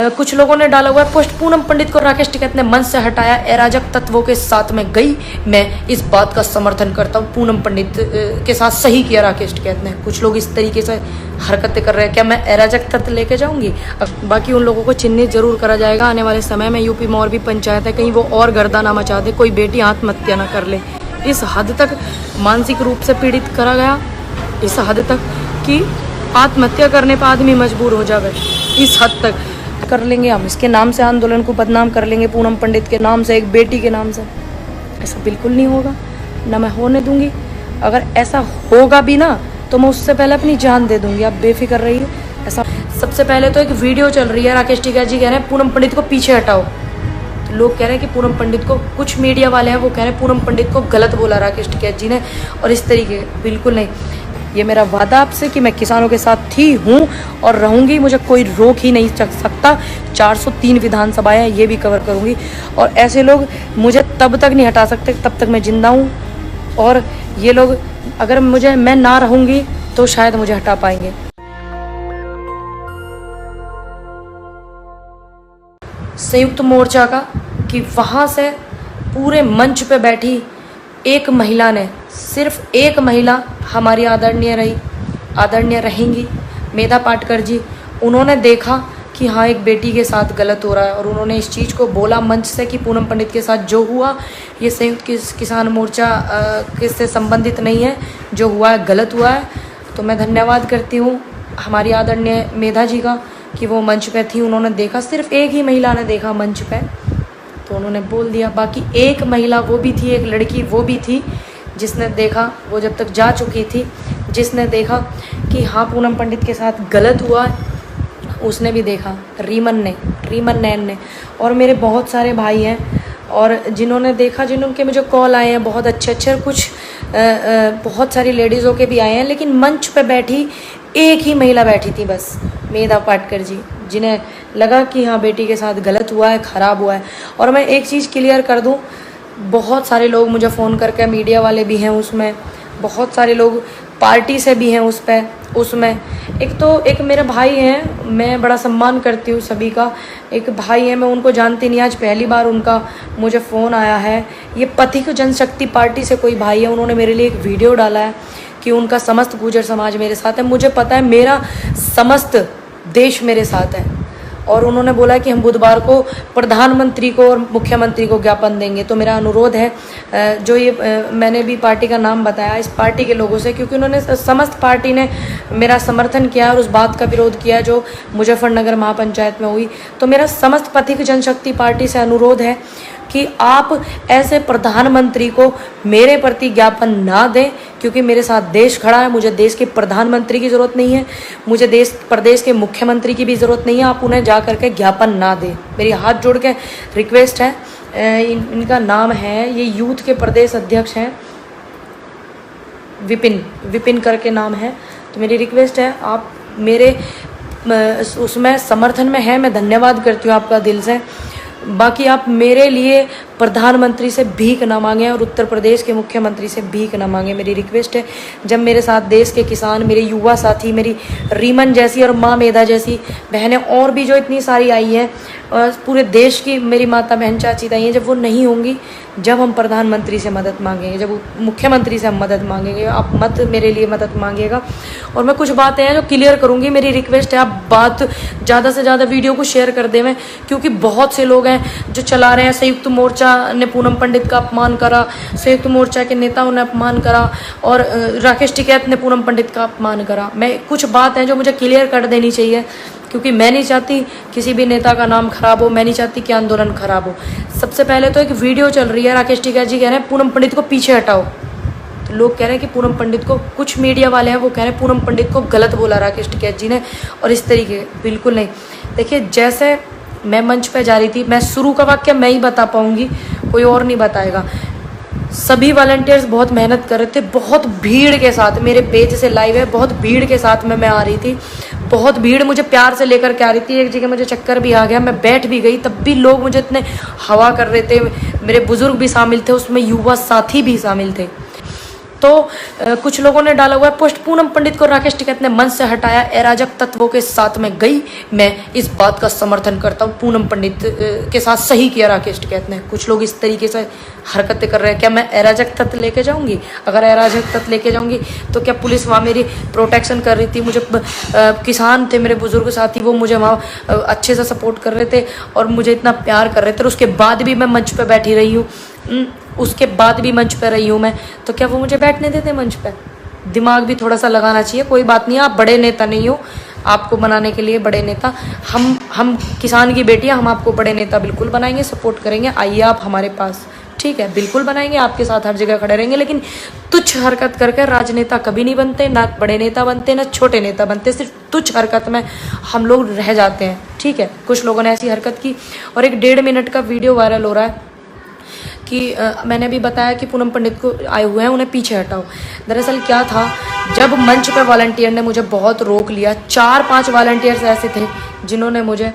कुछ लोगों ने डाला हुआ है पोस्ट, पूनम पंडित को राकेश टिकैत ने मंच से हटाया, अराजक तत्वों के साथ में गई। मैं इस बात का समर्थन करता हूँ, पूनम पंडित के साथ सही किया राकेश टिकैत ने। कुछ लोग इस तरीके से हरकतें कर रहे हैं, क्या मैं अराजक तत्व लेके जाऊंगी? बाकी उन लोगों को चिन्हित जरूर करा जाएगा आने वाले समय में। यूपी में और भी पंचायत है, कहीं वो और गर्दा ना मचा दे, कोई बेटी आत्महत्या ना कर ले। इस हद तक मानसिक रूप से पीड़ित करा गया, इस हद तक कि आत्महत्या करने पर आदमी मजबूर हो जावे, इस हद तक कर लेंगे हम। इसके नाम से आंदोलन को बदनाम कर लेंगे, पूनम पंडित के नाम से, एक बेटी के नाम से। ऐसा बिल्कुल नहीं होगा, ना मैं होने दूंगी। अगर ऐसा होगा भी ना तो मैं उससे पहले अपनी जान दे दूंगी, आप बेफिक्र रहिए। ऐसा सबसे पहले तो एक वीडियो चल रही है, राकेश टिकैत जी कह रहे हैं पूनम पंडित को पीछे हटाओ। तो लोग कह रहे हैं कि पूनम पंडित को, कुछ मीडिया वाले हैं वो कह रहे हैं पूनम पंडित को गलत बोला राकेश टिकैत जी ने, और इस तरीके। बिल्कुल नहीं, ये मेरा वादा आपसे कि मैं किसानों के साथ थी, हूँ और रहूँगी, मुझे कोई रोक ही नहीं सकता। 403 विधानसभाएं हैं, ये भी कवर करूँगी। और ऐसे लोग मुझे तब तक नहीं हटा सकते तब तक मैं जिंदा हूँ। और ये लोग अगर मैं ना रहूँगी तो शायद मुझे हटा पाएंगे। संयुक्त मोर्चा का कि वहाँ से पूरे मंच पे बैठी एक महिला ने, सिर्फ एक महिला हमारी आदरणीय रही, आदरणीय रहेंगी, मेधा पाटकर जी। उन्होंने देखा कि हाँ एक बेटी के साथ गलत हो रहा है, और उन्होंने इस चीज़ को बोला मंच से कि पूनम पंडित के साथ जो हुआ ये संयुक्त किसान मोर्चा से संबंधित नहीं है, जो हुआ है गलत हुआ है। तो मैं धन्यवाद करती हूँ हमारी आदरणीय मेधा जी का कि वो मंच पे थी, उन्होंने देखा, सिर्फ एक ही महिला ने देखा मंच पे, तो उन्होंने बोल दिया। बाकी एक महिला वो भी थी, एक लड़की वो भी थी जिसने देखा, वो जब तक जा चुकी थी, जिसने देखा कि हाँ पूनम पंडित के साथ गलत हुआ, उसने भी देखा, रीमन नैन ने। और मेरे बहुत सारे भाई हैं और जिन्होंने देखा, जिनके मुझे कॉल आए हैं बहुत अच्छे, कुछ बहुत सारी लेडीज़ों के भी आए हैं, लेकिन मंच पे बैठी एक ही महिला बैठी थी बस, मेधा पाटकर जी, जिन्हें लगा कि हाँ बेटी के साथ गलत हुआ है, ख़राब हुआ है। और मैं एक चीज़ क्लियर कर दूँ, बहुत सारे लोग मुझे फ़ोन करके, मीडिया वाले भी हैं उसमें, बहुत सारे लोग पार्टी से भी हैं उसमें। एक मेरे भाई हैं, मैं बड़ा सम्मान करती हूँ सभी का, एक भाई हैं, मैं उनको जानती नहीं, आज पहली बार उनका मुझे फ़ोन आया है। ये पथिक जनशक्ति पार्टी से कोई भाई है, उन्होंने मेरे लिए एक वीडियो डाला है कि उनका समस्त गुर्जर समाज मेरे साथ है। मुझे पता है मेरा समस्त देश मेरे साथ है, और उन्होंने बोला कि हम बुधवार को प्रधानमंत्री को और मुख्यमंत्री को ज्ञापन देंगे। तो मेरा अनुरोध है, जो ये मैंने भी पार्टी का नाम बताया, इस पार्टी के लोगों से, क्योंकि उन्होंने समस्त पार्टी ने मेरा समर्थन किया और उस बात का विरोध किया जो मुजफ्फरनगर महापंचायत में हुई। तो मेरा समस्त पथिक जनशक्ति पार्टी से अनुरोध है कि आप ऐसे प्रधानमंत्री को मेरे प्रति ज्ञापन ना दें, क्योंकि मेरे साथ देश खड़ा है। मुझे देश के प्रधानमंत्री की ज़रूरत नहीं है, मुझे प्रदेश के मुख्यमंत्री की भी ज़रूरत नहीं है। आप उन्हें जा करके ज्ञापन ना दें, मेरी हाथ जोड़ के रिक्वेस्ट है। इनका नाम है, ये यूथ के प्रदेश अध्यक्ष हैं, विपिन करके नाम है। तो मेरी रिक्वेस्ट है, आप मेरे उसमें समर्थन में है, मैं धन्यवाद करती हूँ आपका दिल से। बाकी आप मेरे लिए प्रधानमंत्री से भीख ना मांगें और उत्तर प्रदेश के मुख्यमंत्री से भीख ना मांगें, मेरी रिक्वेस्ट है। जब मेरे साथ देश के किसान, मेरे युवा साथी, मेरी रीमन जैसी और माँ मेधा जैसी बहनें और भी जो इतनी सारी आई हैं, पूरे देश की मेरी माता बहन चाची ताई हैं, जब वो नहीं होंगी, जब हम प्रधानमंत्री से मदद मांगेंगे, जब मुख्यमंत्री से हम मदद मांगेंगे, आप मत मेरे लिए मदद मांगिएगा। और मैं कुछ बातें हैं जो क्लियर करूँगी, मेरी रिक्वेस्ट है आप बात ज़्यादा से ज़्यादा वीडियो को शेयर कर दें, क्योंकि बहुत से लोग हैं जो चला रहे हैं संयुक्त मोर्चा ने पूनम पंडित का अपमान करा, संयुक्त मोर्चा के नेताओं ने अपमान करा, और राकेश टिकैत ने पूनम पंडित का अपमान करा। मैं कुछ बात है जो मुझे क्लियर कर देनी चाहिए, क्योंकि मैं नहीं चाहती किसी भी नेता का नाम खराब हो, मैं नहीं चाहती कि आंदोलन खराब हो। सबसे पहले तो एक वीडियो चल रही है, राकेश टिकैत जी कह रहे हैं पूनम पंडित को पीछे हटाओ। तो लोग कह रहे हैं कि पूनम पंडित को, कुछ मीडिया वाले हैं वो कह रहे हैं पूनम पंडित को गलत बोला राकेश टिकैत जी ने, और इस तरीके। बिल्कुल नहीं। देखिए, जैसे मैं मंच पे जा रही थी, मैं शुरू का वाक्य मैं ही बता पाऊंगी, कोई और नहीं बताएगा। सभी वॉलंटियर्स बहुत मेहनत कर रहे थे, बहुत भीड़ के साथ, मेरे पेज से लाइव है, बहुत भीड़ के साथ में मैं आ रही थी, बहुत भीड़ मुझे प्यार से लेकर के आ रही थी। एक जगह मुझे चक्कर भी आ गया, मैं बैठ भी गई, तब भी लोग मुझे इतने हवा कर रहे थे। मेरे बुजुर्ग भी शामिल थे उसमें, युवा साथी भी शामिल थे। तो कुछ लोगों ने डाला हुआ है पोस्ट, पूनम पंडित को राकेश टिकैत ने मंच से हटाया, अराजक तत्वों के साथ में गई। मैं इस बात का समर्थन करता हूँ, पूनम पंडित के साथ सही किया राकेश टिकैत ने। कुछ लोग इस तरीके से हरकतें कर रहे हैं, क्या मैं अराजक तत्व लेके जाऊंगी? अगर अराजक तत्व लेके जाऊंगी तो क्या पुलिस वहाँ मेरी प्रोटेक्शन कर रही थी? मुझे किसान थे, मेरे बुजुर्ग साथी, वो मुझे वहाँ अच्छे से सपोर्ट कर रहे थे और मुझे इतना प्यार कर रहे थे, और उसके बाद भी मैं मंच पे बैठी रही हूँ, उसके बाद भी मंच पे रही हूँ मैं, तो क्या वो मुझे बैठने देते मंच पे? दिमाग भी थोड़ा सा लगाना चाहिए। कोई बात नहीं, आप बड़े नेता नहीं हो, आपको बनाने के लिए बड़े नेता हम किसान की बेटियां, हम आपको बड़े नेता बिल्कुल बनाएंगे, सपोर्ट करेंगे, आइए आप हमारे पास, ठीक है, बिल्कुल बनाएंगे, आपके साथ हर जगह खड़े रहेंगे। लेकिन तुच्छ हरकत करके राजनेता कभी नहीं बनते, ना बड़े नेता बनते, ना छोटे नेता बनते, सिर्फ तुच्छ हरकत में हम लोग रह जाते हैं, ठीक है। कुछ लोगों ने ऐसी हरकत की और एक 1.5 मिनट का वीडियो वायरल हो रहा है कि मैंने भी बताया कि पूनम पंडित को आए हुए हैं, उन्हें पीछे हटाओ। दरअसल क्या था, जब मंच पे वॉलंटियर ने मुझे बहुत रोक लिया, 4-5 वॉलंटियर्स ऐसे थे जिन्होंने मुझे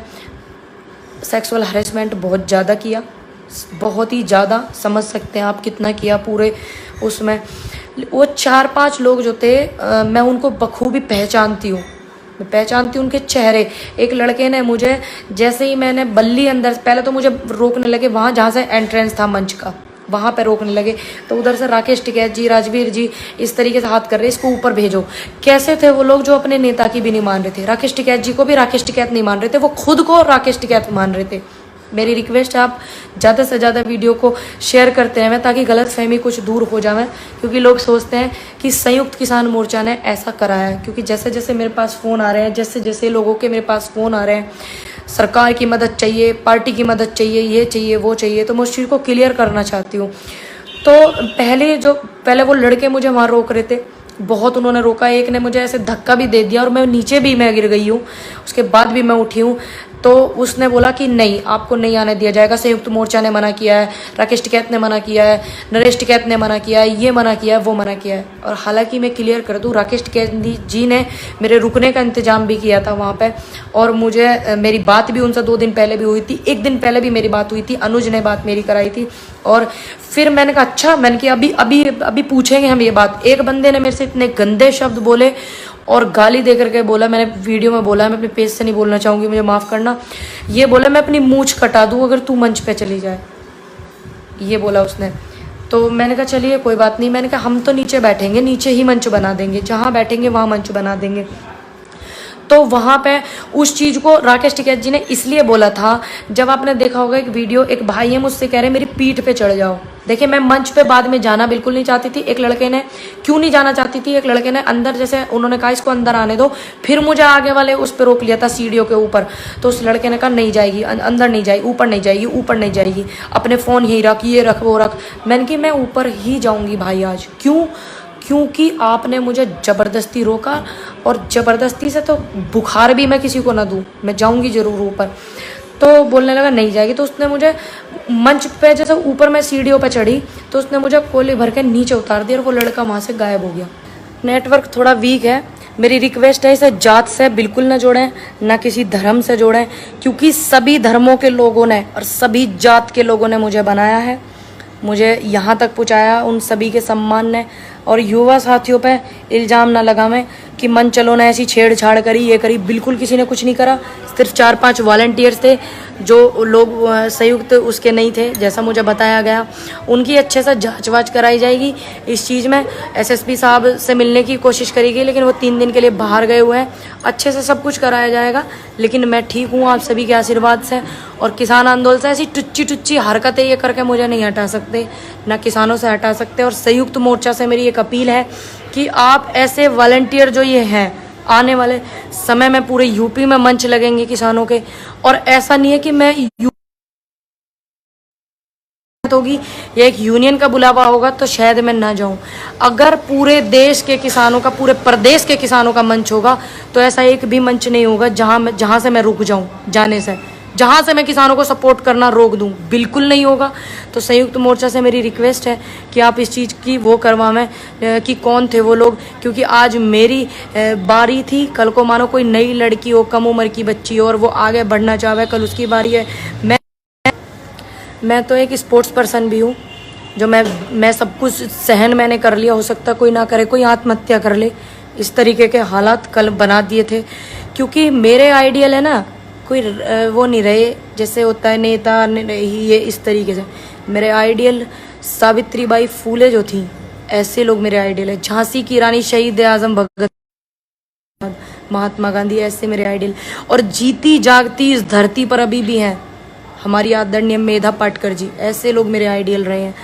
सेक्सुअल हरेसमेंट बहुत ज़्यादा किया, बहुत ही ज़्यादा, समझ सकते हैं आप कितना किया पूरे उसमें। वो 4-5 लोग जो थे, मैं उनको बखूबी पहचानती हूँ, मैं पहचानती हूँ उनके चेहरे। एक लड़के ने मुझे, जैसे ही मैंने बल्ली अंदर, पहले तो मुझे रोकने लगे वहाँ जहाँ से एंट्रेंस था मंच का, वहाँ पे रोकने लगे, तो उधर से राकेश टिकैत जी, राजवीर जी इस तरीके से हाथ कर रहे, इसको ऊपर भेजो। कैसे थे वो लोग जो अपने नेता की भी नहीं मान रहे थे, राकेश टिकैत जी को भी राकेश टिकैत नहीं मान रहे थे, वो खुद को राकेश टिकैत मान रहे थे। मेरी रिक्वेस्ट है, आप ज़्यादा से ज़्यादा वीडियो को शेयर करते हैं ताकि गलत फहमी कुछ दूर हो जाए, क्योंकि लोग सोचते हैं कि संयुक्त किसान मोर्चा ने ऐसा कराया है। क्योंकि जैसे जैसे मेरे पास फ़ोन आ रहे हैं, जैसे जैसे लोगों के मेरे पास फ़ोन आ रहे हैं, सरकार की मदद चाहिए, पार्टी की मदद चाहिए, ये चाहिए वो चाहिए, तो मैं उस चीज़ को क्लियर करना चाहती हूँ। तो पहले वो लड़के मुझे वहाँ रोक रहे थे, बहुत उन्होंने रोका, एक ने मुझे ऐसे धक्का भी दे दिया और मैं नीचे भी मैं गिर गई हूँ, उसके बाद भी मैं उठी हूँ। तो उसने बोला कि नहीं, आपको नहीं आने दिया जाएगा, संयुक्त मोर्चा ने मना किया है, राकेश टिकैत ने मना किया है, नरेश टिकैत ने मना किया है, ये मना किया है, वो मना किया है। और हालांकि मैं क्लियर कर दूं, राकेश टिकैत जी ने मेरे रुकने का इंतजाम भी किया था वहाँ पे, और मुझे मेरी बात भी उनसे 2 दिन पहले भी हुई थी, 1 दिन पहले भी मेरी बात हुई थी, अनुज ने बात मेरी कराई थी। और फिर मैंने कहा अच्छा, मैंने कहा अभी पूछेंगे हम ये बात। एक बंदे ने मेरे से इतने गंदे शब्द बोले और गाली दे करके बोला, मैंने वीडियो में बोला, मैं अपने पेज से नहीं बोलना चाहूँगी, मुझे माफ़ करना, ये बोला मैं अपनी मूंछ कटा दूँ अगर तू मंच पे चली जाए, ये बोला उसने। तो मैंने कहा चलिए कोई बात नहीं, मैंने कहा हम तो नीचे बैठेंगे, नीचे ही मंच बना देंगे, जहाँ बैठेंगे वहाँ मंच बना देंगे। तो वहाँ पे उस चीज़ को राकेश टिकैत जी ने इसलिए बोला था, जब आपने देखा होगा एक वीडियो, एक भाई है मुझसे कह रहे मेरी पीठ पे चढ़ जाओ। देखिए, मैं मंच पे बाद में जाना बिल्कुल नहीं चाहती थी। एक लड़के ने, क्यों नहीं जाना चाहती थी, एक लड़के ने अंदर, जैसे उन्होंने कहा इसको अंदर आने दो, फिर मुझे आगे वाले उस पर रोक लिया था सीढ़ियों के ऊपर। तो उस लड़के ने कहा नहीं जाएगी, अंदर नहीं जाएगी, ऊपर नहीं जाएगी, ऊपर नहीं जाएगी, अपने फ़ोन यही रख, ये रख, वो रख। मैंने कि मैं ऊपर ही जाऊँगी भाई आज। क्यों? क्योंकि आपने मुझे ज़बरदस्ती रोका, और ज़बरदस्ती से तो बुखार भी मैं किसी को ना दूँ, मैं जाऊँगी ज़रूर ऊपर। तो बोलने लगा नहीं जाएगी। तो उसने मुझे मंच पे, जैसे ऊपर मैं सीढ़ियों पे चढ़ी, तो उसने मुझे कोली भर के नीचे उतार दिया और वो लड़का वहाँ से गायब हो गया। नेटवर्क थोड़ा वीक है, मेरी रिक्वेस्ट है इसे जात से बिल्कुल ना जोड़ें, ना किसी धर्म से जोड़ें, क्योंकि सभी धर्मों के लोगों ने और सभी जात के लोगों ने मुझे बनाया है, मुझे यहाँ तक पहुँचाया, उन सभी के सम्मान ने। और युवा साथियों पे इल्ज़ाम ना लगावें कि मन चलो ने ऐसी छेड़छाड़ करी, ये करी, बिल्कुल किसी ने कुछ नहीं करा। सिर्फ 4-5 वॉलंटियर्स थे जो लोग संयुक्त उसके नहीं थे, जैसा मुझे बताया गया। उनकी अच्छे से जांच वाच कराई जाएगी इस चीज़ में। एसएसपी साहब से मिलने की कोशिश करेगी, लेकिन वो 3 दिन के लिए बाहर गए हुए हैं। अच्छे से सब कुछ कराया जाएगा, लेकिन मैं ठीक हूँ आप सभी के आशीर्वाद से। और किसान आंदोलन से ऐसी टुच्ची हरकतें ये करके मुझे नहीं हटा सकते, ना किसानों से हटा सकते। और संयुक्त मोर्चा से मेरी एक अपील है कि आप ऐसे वॉलंटियर जो ये हैं, आने वाले समय में पूरे यूपी में मंच लगेंगे किसानों के। और ऐसा नहीं है कि मैं होगी या एक यूनियन का बुलावा होगा तो शायद मैं ना जाऊं। अगर पूरे देश के किसानों का, पूरे प्रदेश के किसानों का मंच होगा, तो ऐसा एक भी मंच नहीं होगा जहां से मैं रुक जाऊं जाने से, जहां से मैं किसानों को सपोर्ट करना रोक दूं, बिल्कुल नहीं होगा। तो संयुक्त मोर्चा से मेरी रिक्वेस्ट है कि आप इस चीज़ की वो करवाएं कि कौन थे वो लोग, क्योंकि आज मेरी बारी थी, कल को मानो कोई नई लड़की हो, कम उम्र की बच्ची हो और वो आगे बढ़ना चाहे, कल उसकी बारी है। मैं तो एक स्पोर्ट्स पर्सन भी हूँ, जो मैं सब कुछ सहन मैंने कर लिया, हो सकता कोई ना करे, कोई आत्महत्या कर ले, इस तरीके के हालात कल बना दिए थे। क्योंकि मेरे आइडियल है ना, कोई वो नहीं रहे जैसे होता है नेता ही ये इस तरीके से। मेरे आइडियल सावित्रीबाई फूले जो थी, ऐसे लोग मेरे आइडियल है। झांसी की रानी शहीद आजम भगत, महात्मा गांधी, ऐसे मेरे आइडियल। और जीती जागती इस धरती पर अभी भी हैं हमारी आदरणीय मेधा पाटकर जी, ऐसे लोग मेरे आइडियल रहे हैं।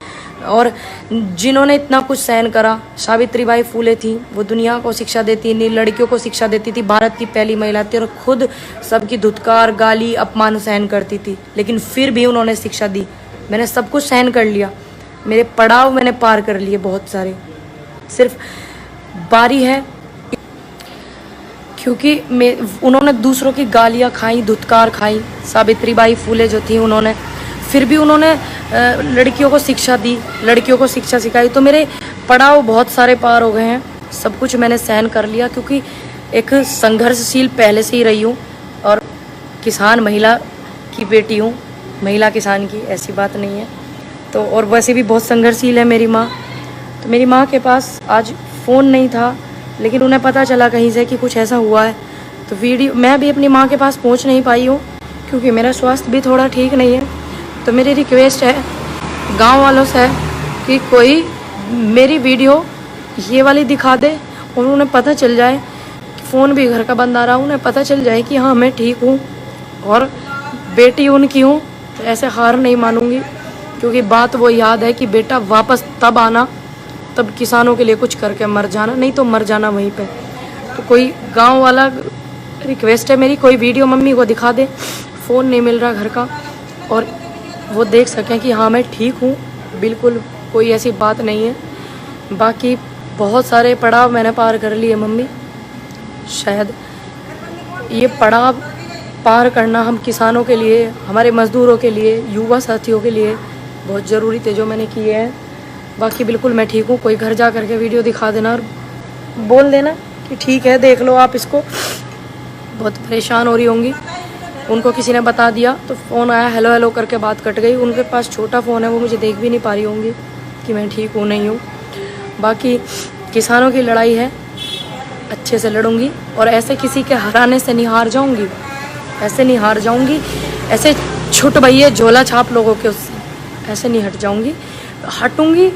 और जिन्होंने इतना कुछ सहन करा, सावित्रीबाई फूले थी, वो दुनिया को शिक्षा देती थी, लड़कियों को शिक्षा देती थी, भारत की पहली महिला थी और खुद सबकी धुतकार, गाली, अपमान सहन करती थी, लेकिन फिर भी उन्होंने शिक्षा दी। मैंने सब कुछ सहन कर लिया, मेरे पड़ाव मैंने पार कर लिए बहुत सारे, सिर्फ बारी है क्योंकि उन्होंने दूसरों की गालियाँ खाई, धुतकार खाई। सावित्रीबाई फूले जो थी, उन्होंने फिर भी उन्होंने लड़कियों को शिक्षा दी, लड़कियों को शिक्षा सिखाई। तो मेरे पड़ाव बहुत सारे पार हो गए हैं, सब कुछ मैंने सहन कर लिया क्योंकि एक संघर्षशील पहले से ही रही हूँ और किसान महिला की बेटी हूँ, महिला किसान की, ऐसी बात नहीं है। तो और वैसे भी बहुत संघर्षशील है मेरी माँ। तो मेरी माँ के पास आज फ़ोन नहीं था, लेकिन उन्हें पता चला कहीं से कि कुछ ऐसा हुआ है, तो वीडियो मैं भी अपनी माँ के पास पहुँच नहीं पाई हूँ क्योंकि मेरा स्वास्थ्य भी थोड़ा ठीक नहीं है। तो मेरी रिक्वेस्ट है गांव वालों से कि कोई मेरी वीडियो ये वाली दिखा दे और उन्हें पता चल जाए, फ़ोन भी घर का बंद आ रहा, उन्हें पता चल जाए कि हाँ मैं ठीक हूँ और बेटी उनकी हूँ। तो ऐसे हार नहीं मानूंगी क्योंकि बात वो याद है कि बेटा वापस तब आना, तब किसानों के लिए कुछ करके मर जाना, नहीं तो मर जाना वहीं पे। तो कोई गांव वाला रिक्वेस्ट है मेरी, कोई वीडियो मम्मी को दिखा दे, फ़ोन नहीं मिल रहा घर का, और वो देख सकें कि हाँ मैं ठीक हूँ, बिल्कुल कोई ऐसी बात नहीं है। बाकी बहुत सारे पड़ाव मैंने पार कर लिए मम्मी, शायद ये पड़ाव पार करना हम किसानों के लिए, हमारे मज़दूरों के लिए, युवा साथियों के लिए बहुत ज़रूरी थे जो मैंने किए हैं। बाकी बिल्कुल मैं ठीक हूँ। कोई घर जा कर के वीडियो दिखा देना और बोल देना कि ठीक है देख लो आप इसको। बहुत परेशान हो रही होंगी, उनको किसी ने बता दिया तो फ़ोन आया, हेलो हेलो करके बात कट गई। उनके पास छोटा फ़ोन है, वो मुझे देख भी नहीं पा रही होंगी कि मैं ठीक हूँ नहीं हूँ। बाकी किसानों की लड़ाई है, अच्छे से लड़ूंगी और ऐसे किसी के हराने से नहीं हार जाऊँगी, ऐसे नहीं हार जाऊँगी, ऐसे छुट भैया झोला छाप लोगों के उससे ऐसे नहीं हट जाऊँगी। हटूँगी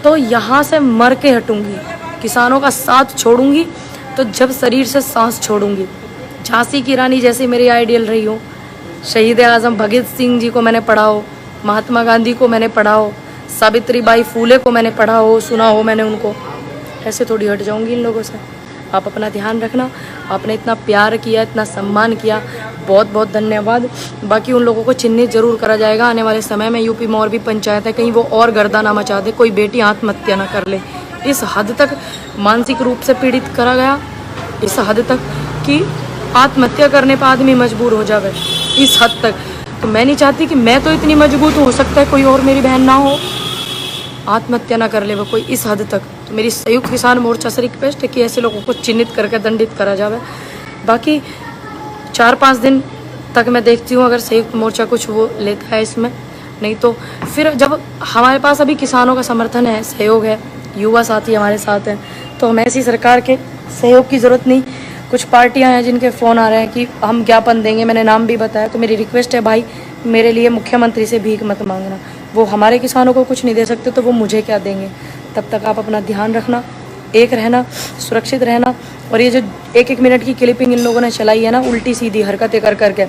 तो यहाँ से मर के हटूँगी, किसानों का साथ छोड़ूंगी तो जब शरीर से सांस छोड़ूंगी। झांसी की रानी जैसे मेरी आइडियल रही हो, शहीद आजम भगत सिंह जी को मैंने पढ़ा हो, महात्मा गांधी को मैंने पढ़ा हो, सावित्रीबाई फूले को मैंने पढ़ा हो, सुना हो मैंने उनको, ऐसे थोड़ी हट जाऊंगी इन लोगों से। आप अपना ध्यान रखना, आपने इतना प्यार किया, इतना सम्मान किया, बहुत बहुत धन्यवाद। बाकी उन लोगों को चिन्हित जरूर करा जाएगा आने वाले समय में। यूपी में और भी पंचायत है, कहीं वो और गर्दा ना मचा दे, कोई बेटी आत्महत्या ना कर ले। इस हद तक मानसिक रूप से पीड़ित करा गया, इस हद तक कि आत्महत्या करने पर आदमी मजबूर हो जावे, इस हद तक। तो मैं नहीं चाहती कि मैं तो इतनी मजबूत हो सकता है कोई और मेरी बहन ना हो, आत्महत्या ना कर ले वो कोई, इस हद तक। तो मेरी संयुक्त किसान मोर्चा से रिक्वेस्ट है कि ऐसे लोगों को चिन्हित करके दंडित करा जावे। बाकी 4-5 दिन तक मैं देखती हूँ अगर संयुक्त मोर्चा कुछ वो लेता है इसमें, नहीं तो फिर जब हमारे पास अभी किसानों का समर्थन है, सहयोग है, युवा साथी हमारे साथ हैं, तो हमें ऐसी सरकार के सहयोग की ज़रूरत नहीं। कुछ पार्टियां हैं जिनके फ़ोन आ रहे हैं कि हम ज्ञापन देंगे, मैंने नाम भी बताया। तो मेरी रिक्वेस्ट है भाई, मेरे लिए मुख्यमंत्री से भीख मत मांगना, वो हमारे किसानों को कुछ नहीं दे सकते तो वो मुझे क्या देंगे। तब तक आप अपना ध्यान रखना, एक रहना, सुरक्षित रहना। और ये जो 1-1 मिनट की क्लिपिंग इन लोगों ने चलाई है ना, उल्टी सीधी हरकतें कर करके,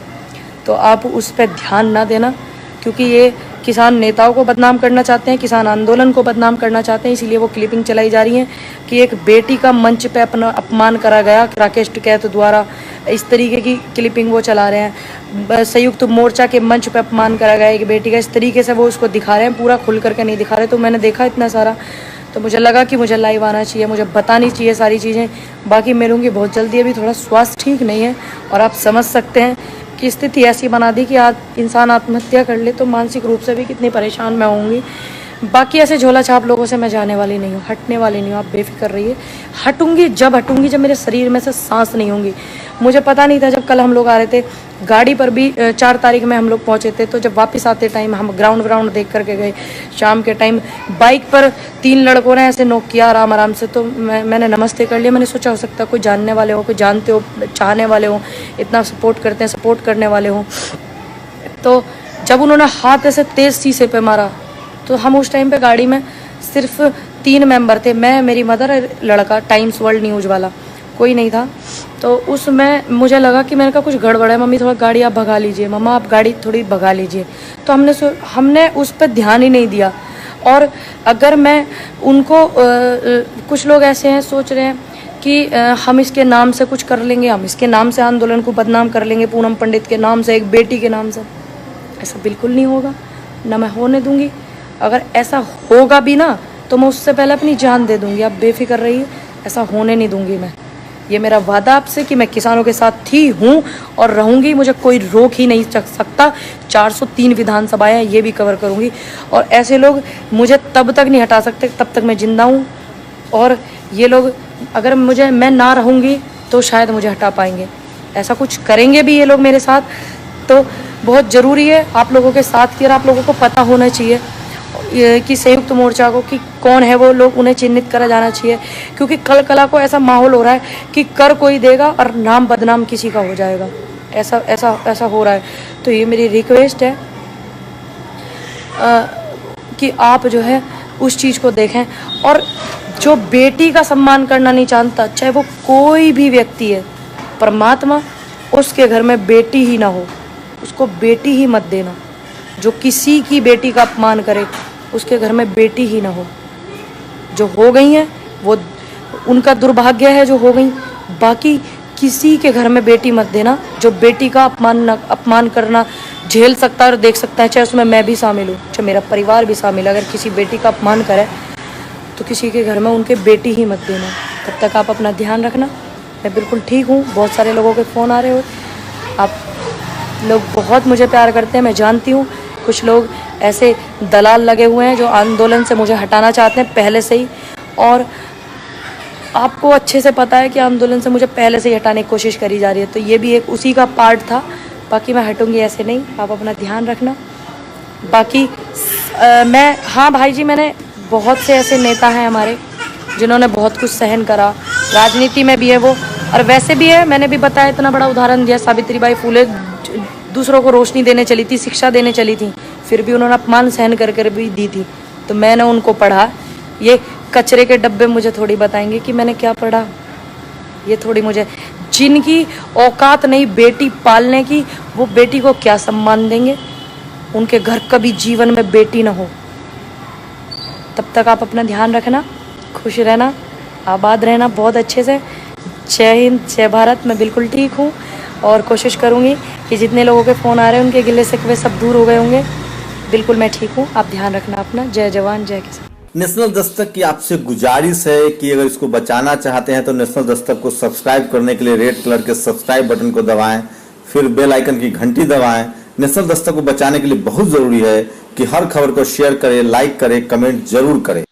तो आप उस पर ध्यान ना देना, क्योंकि ये किसान नेताओं को बदनाम करना चाहते हैं, किसान आंदोलन को बदनाम करना चाहते हैं, इसीलिए वो क्लिपिंग चलाई जा रही है कि एक बेटी का मंच पे अपना अपमान करा गया राकेश टिकैत द्वारा, इस तरीके की क्लिपिंग वो चला रहे हैं। संयुक्त मोर्चा के मंच पे अपमान करा गया एक बेटी का, इस तरीके से वो उसको दिखा रहे हैं, पूरा खुल करके नहीं दिखा रहे। तो मैंने देखा इतना सारा, तो मुझे लगा कि मुझे लाइव आना चाहिए, मुझे बतानी चाहिए सारी चीज़ें। बाकी मिलूंगी बहुत जल्दी, अभी थोड़ा स्वास्थ्य ठीक नहीं है और आप समझ सकते हैं कि स्थिति ऐसी बना दी कि आज इंसान आत्महत्या कर ले तो मानसिक रूप से भी कितनी परेशान मैं होंगी। बाकी ऐसे झोला छाप लोगों से मैं जाने वाली नहीं हूँ, हटने वाली नहीं हूँ, आप बेफिक्र रहिए। हटूंगी जब मेरे शरीर में से सांस नहीं होंगी। मुझे पता नहीं था जब कल हम लोग आ रहे थे गाड़ी पर भी 4 तारीख में हम लोग पहुँचे थे। तो जब वापस आते टाइम हम ग्राउंड देख करके गए। शाम के टाइम बाइक पर 3 लड़कों ने ऐसे नोक किया आराम से। तो मैंने नमस्ते कर लिया। मैंने सोचा हो सकता है कोई जानने वाले हो, कोई जानते हो, चाहने वाले हो, इतना सपोर्ट करते हैं, सपोर्ट करने वाले हो। तो जब उन्होंने हाथ ऐसे तेज़ शीशे पे मारा तो हम उस टाइम पे गाड़ी में सिर्फ 3 मेंबर थे, मैं, मेरी मदर, लड़का टाइम्स वर्ल्ड न्यूज़ वाला, कोई नहीं था। तो उसमें मुझे लगा कि मैंने कहा कुछ गड़बड़ है, मम्मी थोड़ा गाड़ी आप भगा लीजिए, मम्मा आप गाड़ी थोड़ी भगा लीजिए। तो हमने उस पर ध्यान ही नहीं दिया। और अगर मैं उनको कुछ लोग ऐसे हैं सोच रहे हैं कि हम इसके नाम से कुछ कर लेंगे, हम इसके नाम से आंदोलन को बदनाम कर लेंगे, पूनम पंडित के नाम से, एक बेटी के नाम से। ऐसा बिल्कुल नहीं होगा, ना मैं होने दूंगी। अगर ऐसा होगा भी ना तो मैं उससे पहले अपनी जान दे दूंगी। आप बेफिक्र रहिए, ऐसा होने नहीं दूंगी मैं। ये मेरा वादा आपसे कि मैं किसानों के साथ थी, हूँ और रहूँगी। मुझे कोई रोक ही नहीं सकता। 403 विधानसभाएं हैं, ये भी कवर करूँगी। और ऐसे लोग मुझे तब तक नहीं हटा सकते तब तक मैं जिंदा हूँ। और ये लोग अगर मैं ना रहूँगी तो शायद मुझे हटा पाएंगे। ऐसा कुछ करेंगे भी ये लोग मेरे साथ। तो बहुत ज़रूरी है आप लोगों के साथ की, और आप लोगों को पता होना चाहिए कि संयुक्त मोर्चा को कि कौन है वो लोग, उन्हें चिन्हित करा जाना चाहिए। क्योंकि कल कला को ऐसा माहौल हो रहा है कि कर कोई देगा और नाम बदनाम किसी का हो जाएगा। ऐसा हो रहा है। तो ये मेरी रिक्वेस्ट है कि आप जो है उस चीज़ को देखें। और जो बेटी का सम्मान करना नहीं जानता, चाहे वो कोई भी व्यक्ति है, परमात्मा उसके घर में बेटी ही ना हो, उसको बेटी ही मत देना। जो किसी की बेटी का अपमान करे उसके घर में बेटी ही ना हो। जो हो गई हैं वो उनका दुर्भाग्य है जो हो गई। बाकी किसी के घर में बेटी मत देना। जो बेटी का अपमान करना झेल सकता है और देख सकता है, चाहे उसमें मैं भी शामिल हूँ, चाहे मेरा परिवार भी शामिल है, अगर किसी बेटी का अपमान करे तो किसी के घर में उनके बेटी ही मत देना। तब तक आप अपना ध्यान रखना। मैं बिल्कुल ठीक हूँ। बहुत सारे लोगों के फ़ोन आ रहे हो, आप लोग बहुत मुझे प्यार करते हैं, मैं जानती हूँ। कुछ लोग ऐसे दलाल लगे हुए हैं जो आंदोलन से मुझे हटाना चाहते हैं पहले से ही। और आपको अच्छे से पता है कि आंदोलन से मुझे पहले से ही हटाने की कोशिश करी जा रही है। तो ये भी एक उसी का पार्ट था। बाकी मैं हटूंगी ऐसे नहीं। आप अपना ध्यान रखना। बाकी हाँ भाई जी, मैंने बहुत से ऐसे नेता हैं हमारे जिन्होंने बहुत कुछ सहन करा। राजनीति में भी है वो, और वैसे भी है। मैंने भी बताया, इतना बड़ा उदाहरण दिया। सावित्रीबाई फुले दूसरों को रोशनी देने चली थी, शिक्षा देने चली थी, फिर भी उन्होंने अपमान सहन कर भी दी थी। तो मैंने उनको पढ़ा। ये कचरे के डब्बे मुझे थोड़ी बताएंगे कि मैंने क्या पढ़ा। ये थोड़ी मुझे, जिनकी औकात नहीं बेटी पालने की, वो बेटी को क्या सम्मान देंगे। उनके घर कभी जीवन में बेटी ना हो। तब तक आप अपना ध्यान रखना, खुश रहना, आबाद रहना बहुत अच्छे से। जय हिंद, जय भारत। मैं बिल्कुल ठीक हूँ और कोशिश करूँगी कि जितने लोगों के फ़ोन आ रहे हैं उनके गिले शिकवे सब दूर हो गए होंगे। बिल्कुल मैं ठीक हूँ। आप ध्यान रखना अपना। जय जवान जय किसान। नेशनल दस्तक की आपसे गुजारिश है कि अगर इसको बचाना चाहते हैं तो नेशनल दस्तक को सब्सक्राइब करने के लिए रेड कलर के सब्सक्राइब बटन को दबाएं, फिर बेल आइकन की घंटी दबाएं। नेशनल दस्तक को बचाने के लिए बहुत जरूरी है कि हर खबर को शेयर करें, लाइक करें, कमेंट जरूर करें।